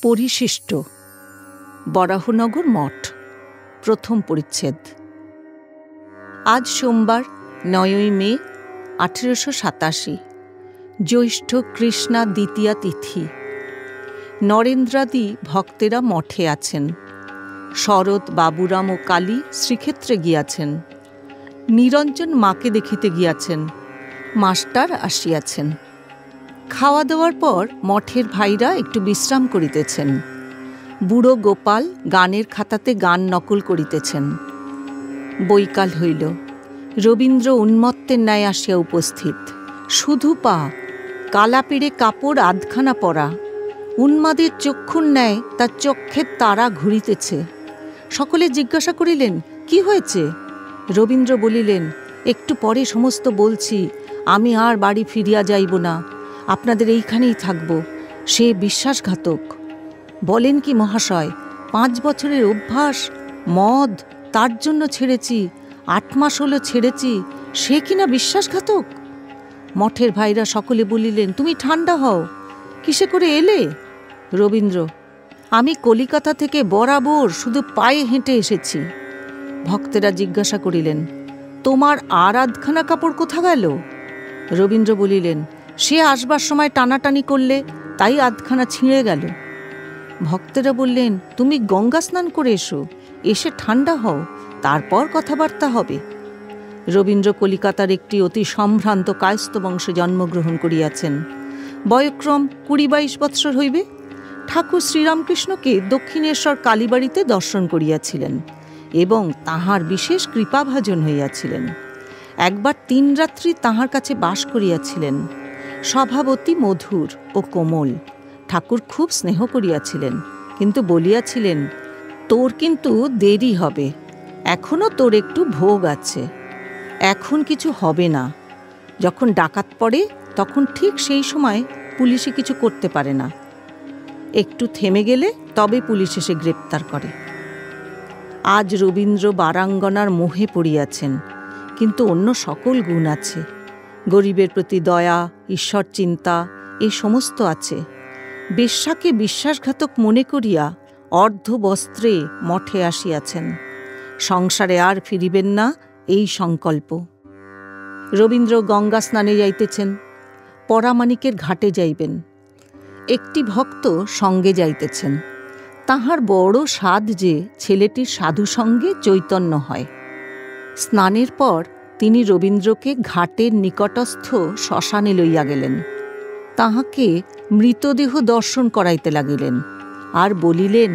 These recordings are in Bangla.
পরিশিষ্ট বরাহনগর মঠ প্রথম পরিচ্ছেদ। আজ সোমবার ৯ই মে ১৮৮৭, জ্যৈষ্ঠ কৃষ্ণা দ্বিতীয়া তিথি। নরেন্দ্রাদি ভক্তেরা মঠে আছেন। শরৎ, বাবুরাম ও কালী শ্রীক্ষেত্রে গিয়াছেন। নিরঞ্জন মাকে দেখিতে গিয়াছেন। মাস্টার আসিয়াছেন। খাওয়া দাওয়ার পর মঠের ভাইরা একটু বিশ্রাম করিতেছেন। বুড়ো গোপাল গানের খাতাতে গান নকল করিতেছেন। বৈকাল হইল। রবীন্দ্র উন্মত্তের ন্যায় আসিয়া উপস্থিত। শুধু পা, কালা পেড়ে কাপড় আধখানা পরা। উন্মাদের চক্ষুর ন্যায় তার চক্ষের তারা ঘুরিতেছে। সকলে জিজ্ঞাসা করিলেন, কি হয়েছে? রবীন্দ্র বলিলেন, একটু পরে সমস্ত বলছি। আমি আর বাড়ি ফিরিয়া যাইব না, আপনাদের এইখানেই থাকব। সে বিশ্বাসঘাতক। বলেন কি মহাশয়, 5 বছরের অভ্যাস, মদ, তার জন্য ছেড়েছি। 8 মাস হলো ছেড়েছি, সে কিনা বিশ্বাসঘাতক? মঠের ভাইরা সকলে বলিলেন, তুমি ঠান্ডা হও, কিসে করে এলে? রবীন্দ্র, আমি কলিকাতা থেকে বরাবর শুধু পায়ে হেঁটে এসেছি। ভক্তেরা জিজ্ঞাসা করিলেন, তোমার আর আধখানা কাপড় কোথা গেল? রবীন্দ্র বলিলেন, সে আসবার সময় টানাটানি করলে, তাই আধখানা ছিঁড়ে গেল। ভক্তেরা বললেন, তুমি গঙ্গা স্নান করে এসো, এসে ঠান্ডা হও, তারপর কথাবার্তা হবে। রবীন্দ্র কলিকাতার একটি অতি সম্ভ্রান্ত কায়স্থ বংশে জন্মগ্রহণ করিয়াছেন। বয়ক্রম 20-22 বৎসর হইবে। ঠাকুর শ্রীরামকৃষ্ণকে দক্ষিণেশ্বর কালীবাড়িতে দর্শন করিয়াছিলেন এবং তাঁহার বিশেষ কৃপাভাজন হইয়াছিলেন। একবার 3 রাত্রি তাঁহার কাছে বাস করিয়াছিলেন। স্বভাবতী মধুর ও কোমল। ঠাকুর খুব স্নেহ করিয়াছিলেন, কিন্তু বলিয়াছিলেন, তোর কিন্তু দেরি হবে, এখনও তোর একটু ভোগ আছে, এখন কিছু হবে না। যখন ডাকাত পড়ে তখন ঠিক সেই সময় পুলিশে কিছু করতে পারে না। একটু থেমে গেলে তবে পুলিশ এসে গ্রেপ্তার করে। আজ রবীন্দ্র বারাঙ্গনার মোহে পড়িয়াছেন, কিন্তু অন্য সকল গুণ আছে। গরিবের প্রতি দয়া, ঈশ্বর চিন্তা, এই সমস্ত আছে। বেশ্যাকে বিশ্বাসঘাতক মনে করিয়া অর্ধ বস্ত্রে মঠে আসিয়াছেন। সংসারে আর ফিরিবেন না, এই সংকল্প। রবীন্দ্র গঙ্গা স্নানে যাইতেছেন। পরামানিকের ঘাটে যাইবেন। একটি ভক্ত সঙ্গে যাইতেছেন। তাহার বড় সাধ যে ছেলেটির সাধু সঙ্গে চৈতন্য হয়। স্নানের পর তিনি রবীন্দ্রকে ঘাটের নিকটস্থ শ্মশানে লইয়া গেলেন। তাহাকে মৃতদেহ দর্শন করাইতে লাগিলেন আর বলিলেন,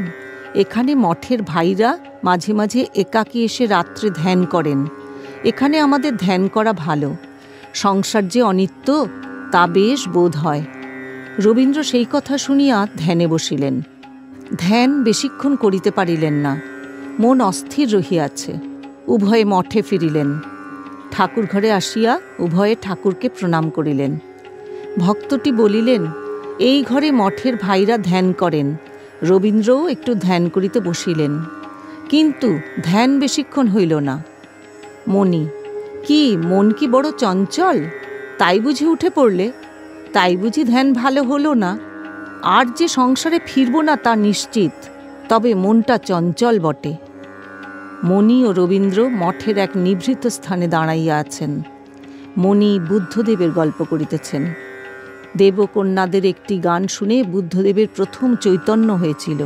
এখানে মঠের ভাইরা মাঝে মাঝে একাকী এসে রাত্রে ধ্যান করেন। এখানে আমাদের ধ্যান করা ভালো। সংসার যে অনিত্য, তা বেশ বোধ হয়। রবীন্দ্র সেই কথা শুনিয়া ধ্যানে বসিলেন। ধ্যান বেশিক্ষণ করিতে পারিলেন না, মন অস্থির রহিয়াছে। উভয়ে মঠে ফিরিলেন। ঠাকুর ঘরে আসিয়া উভয়ে ঠাকুরকে প্রণাম করিলেন। ভক্তটি বলিলেন, এই ঘরে মঠের ভাইরা ধ্যান করেন। রবীন্দ্রও একটু ধ্যান করিতে বসিলেন, কিন্তু ধ্যান বেশিক্ষণ হইল না। মনি, কি মন কি বড় চঞ্চল? তাই বুঝি উঠে পড়লে? তাই বুঝি ধ্যান ভালো হলো না? আর যে সংসারে ফিরব না তা নিশ্চিত, তবে মনটা চঞ্চল বটে। মণি ও রবীন্দ্র মঠের এক নিভৃত স্থানে দাঁড়াইয়া আছেন। মণি বুদ্ধদেবের গল্প করিতেছেন। দেবকন্যাদের একটি গান শুনে বুদ্ধদেবের প্রথম চৈতন্য হয়েছিল।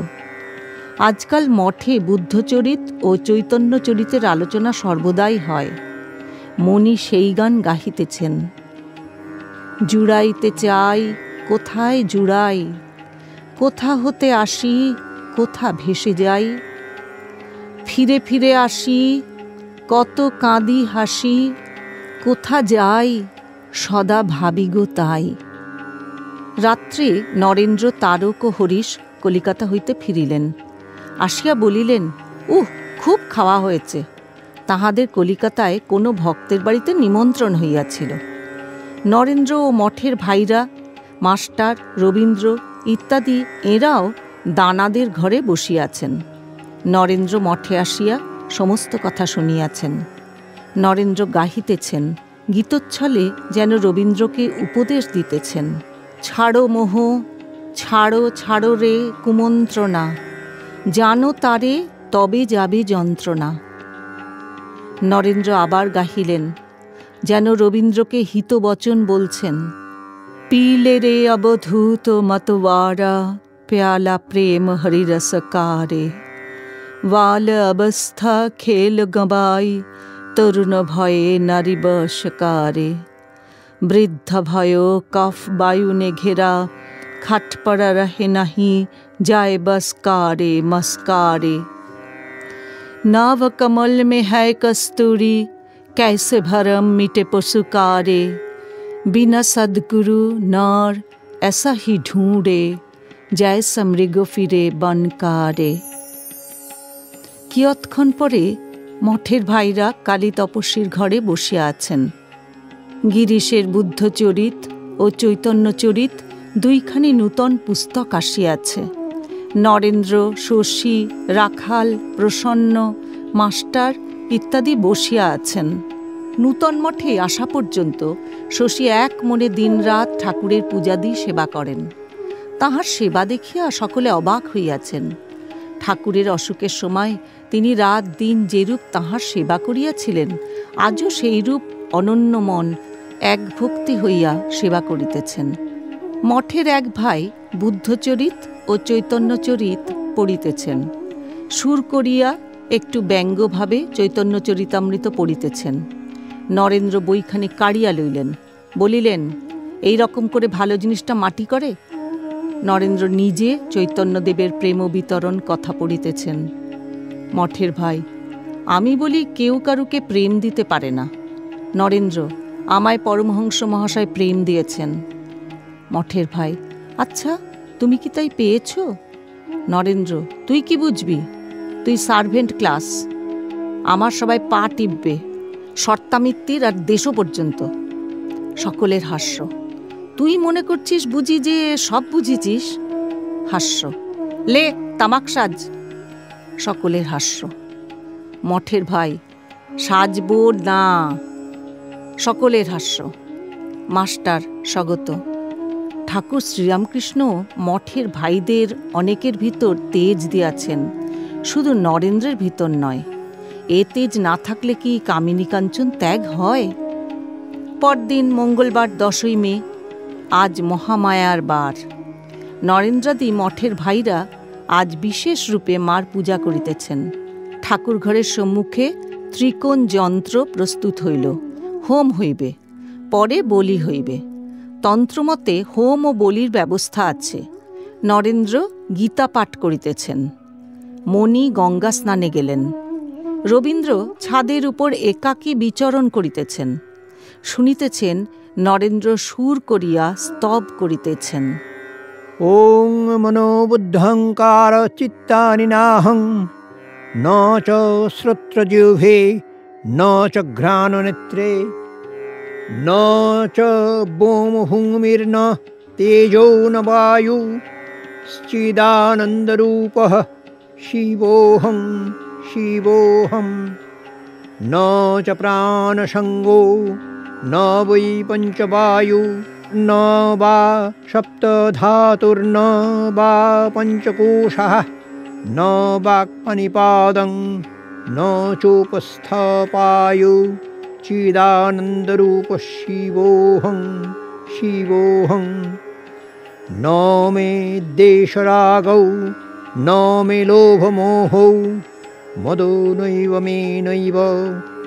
আজকাল মঠে বুদ্ধচরিত ও চৈতন্যচরিতের আলোচনা সর্বদাই হয়। মণি সেই গান গাহিতেছেন। জুড়াইতে চাই, কোথায় জুড়াই, কোথা হতে আসি, কোথা ভেসে যাই। ফিরে ফিরে আসি, কত কাঁদি হাসি, কোথা যাই, সদা ভাবি গো তাই। রাত্রে নরেন্দ্র, তারক ও হরিশ কলিকাতা হইতে ফিরিলেন। আসিয়া বলিলেন, খুব খাওয়া হয়েছে। তাহাদের কলিকাতায় কোনো ভক্তের বাড়িতে নিমন্ত্রণ হইয়াছিল। নরেন্দ্র ও মঠের ভাইরা, মাস্টার, রবীন্দ্র ইত্যাদি এরাও দানাদের ঘরে বসিয়াছেন। নরেন্দ্র মঠে আসিয়া সমস্ত কথা শুনিয়াছেন। নরেন্দ্র গাহিতেছেন, গীতচ্ছলে যেন রবীন্দ্রকে উপদেশ দিতেছেন। ছাড়ো মোহ, ছাড়ো ছাড়ো রে কুমন্ত্রণা, জানো তারে তবে যাবে যন্ত্রণা। নরেন্দ্র আবার গাহিলেন, যেন রবীন্দ্রকে হিতবচন বলছেন। पीले रे अवधूत मतवारा, प्याला प्रेम हरिरसकारे, वाल अवस्था खेल गवाई, तरुण भये नारी बशकारे। वृद्ध भयो कफ वायु ने घेरा, खट पड़ा रहे नहीं जाए बसकारे मस्कारे। नाव कमल में है कस्तूरी, कैसे भरम मिटे पशुकारे। बिना सदगुरु नर ऐसा ही ढूंढे, जैसा मृग फिरे बनकारे। কিয়ৎক্ষণ পরে মঠের ভাইরা কালী তপস্বীর ঘরে বসে আছেন। গিরিশের বুদ্ধচরিত ও চৈতন্যচরিত দুইখানি নূতন পুস্তক আসিয়াছে। নরেন্দ্র, শশী, রাখাল, প্রসন্ন, মাস্টার ইত্যাদি বসিয়া আছেন। নূতন মঠে আসা পর্যন্ত শশী এক মনে দিনরাত ঠাকুরের পূজাদি সেবা করেন। তাহার সেবা দেখিয়া সকলে অবাক হইয়াছেন। ঠাকুরের অসুখের সময় তিনি রাত দিন যেরূপ তাহার সেবা করিয়াছিলেন, আজও সেইরূপ অনন্য মন এক ভক্তি হইয়া সেবা করিতেছেন। মঠের এক ভাই বুদ্ধচরিত ও চৈতন্যচরিত পড়িতেছেন। সুর করিয়া একটু ব্যঙ্গভাবে চৈতন্যচরিতামৃত পড়িতেছেন। নরেন্দ্র বইখানি কাড়িয়া লইলেন, বলিলেন, এই রকম করে ভালো জিনিসটা মাটি করে? নরেন্দ্র নিজে চৈতন্যদেবের প্রেম বিতরণ কথা পড়িতেছেন। মঠের ভাই, আমি বলি কেউ কারুকে প্রেম দিতে পারে না। নরেন্দ্র, আমায় পরমহংস মহাশয় প্রেম দিয়েছেন। মঠের ভাই, আচ্ছা তুমি কি তাই পেয়েছ? নরেন্দ্র, তুই কি বুঝবি? তুই সার্ভেন্ট ক্লাস, আমার সবাই পা টিপবে, শর্তামিত্তির আর দেশও পর্যন্ত। সকলের হাস্য। তুই মনে করছিস বুঝি যে সব বুঝিছিস? হাস্য। লে তামাক সাজ। সকলের হাস্য। মঠের ভাই, সাজবো না। সকলের হাস্য। মাস্টার স্বগত। ঠাকুর শ্রীরামকৃষ্ণ মঠের ভাইদের অনেকের ভিতর তেজ দিয়াছেন, শুধু নরেন্দ্রের ভিতর নয়। এ তেজ না থাকলে কি কামিনী কাঞ্চন ত্যাগ হয়? পরদিন মঙ্গলবার 10ই মে, আজ মহামায়ার বার। নরেন্দ্রাদি মঠের ভাইরা আজ বিশেষ রূপে মার পূজা করিতেছেন। ঠাকুর ঘরের সম্মুখে ত্রিকোণ যন্ত্র প্রস্তুত হইল। হোম হইবে, পরে বলি হইবে। তন্ত্রমতে হোম ও বলির ব্যবস্থা আছে। নরেন্দ্র গীতা পাঠ করিতেছেন। মণি গঙ্গা স্নানে গেলেন। রবীন্দ্র ছাদের উপর একাকী বিচরণ করিতেছেন। শুনিতেছেন নরেন্দ্র সুর করিয়া স্তব করিতেছেন। ওং মনোবুদ্ধঙ্কার চিত্তানি নাহং, ন চ শ্রোত্রজিহ্বে ন চ ঘ্রাণনেত্রে, ন চ ব্যোমভূমির্ন তেজো ন বায়ু, চিদানন্দরূপঃ শিবোহং শিবোহং। ন চ প্রাণসঙ্গো ন বৈ পঞ্চবায়ু, ন বা সপ্তধাতুর্ন বা পঞ্চকোশঃ, ন বাক্পানিপাদং ন চোপস্থপায়ু, চিদানন্দরূপ শিবোহং শিবোহং। ন মে দেশরাগৌ ন মে লোভমোহৌ, মদো নৈব মে নৈব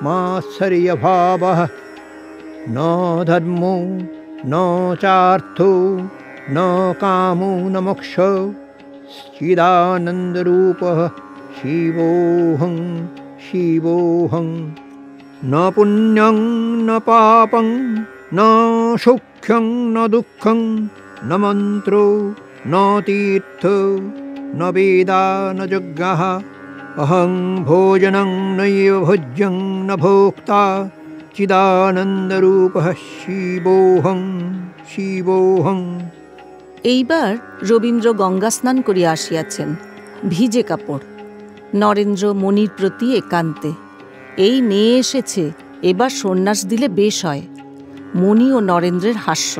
মাৎসর্যভাবঃ। ন ধর্মো ন চার্থো ন কামো ন মোক্ষো, চিদানন্দরূপঃ শিবোহং শিবোহং। ন পুণ্যং ন পাপং ন সৌখ্যং ন দুঃখং, ন মন্ত্রো ন তীর্থ ন বেদা ন যজ্ঞঃ। অহং ভোজনং নৈব ভোজ্যং ন ভোক্তা, চিদানন্দরূপঃ শিবোহং শিবোহং। এইবার রবীন্দ্র গঙ্গা স্নান করিয়া আসিয়াছেন, ভিজে কাপড়। নরেন্দ্র মণির প্রতি একান্তে, এই মেয়ে এসেছে, এবার সন্ন্যাস দিলে বেশ হয়। মণি ও নরেন্দ্রের হাস্য।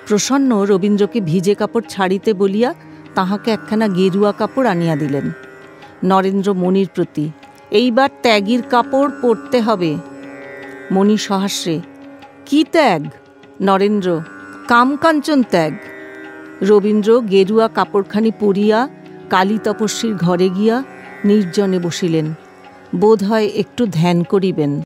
প্রসন্ন রবীন্দ্রকে ভিজে কাপড় ছাড়িতে বলিয়া তাহাকে একখানা গেরুয়া কাপড় আনিয়া দিলেন। নরেন্দ্র মণির প্রতি, এইবার ত্যাগীর কাপড় পরতে হবে। মণি সহাস্যে, কি ত্যাগ? নরেন্দ্র, কামকাঞ্চন ত্যাগ। রবীন্দ্র গেরুয়া কাপড়খানি পরিয়া কালী তপস্বীর ঘরে গিয়া নির্জনে বসিলেন। বোধ হয় একটু ধ্যান করিবেন।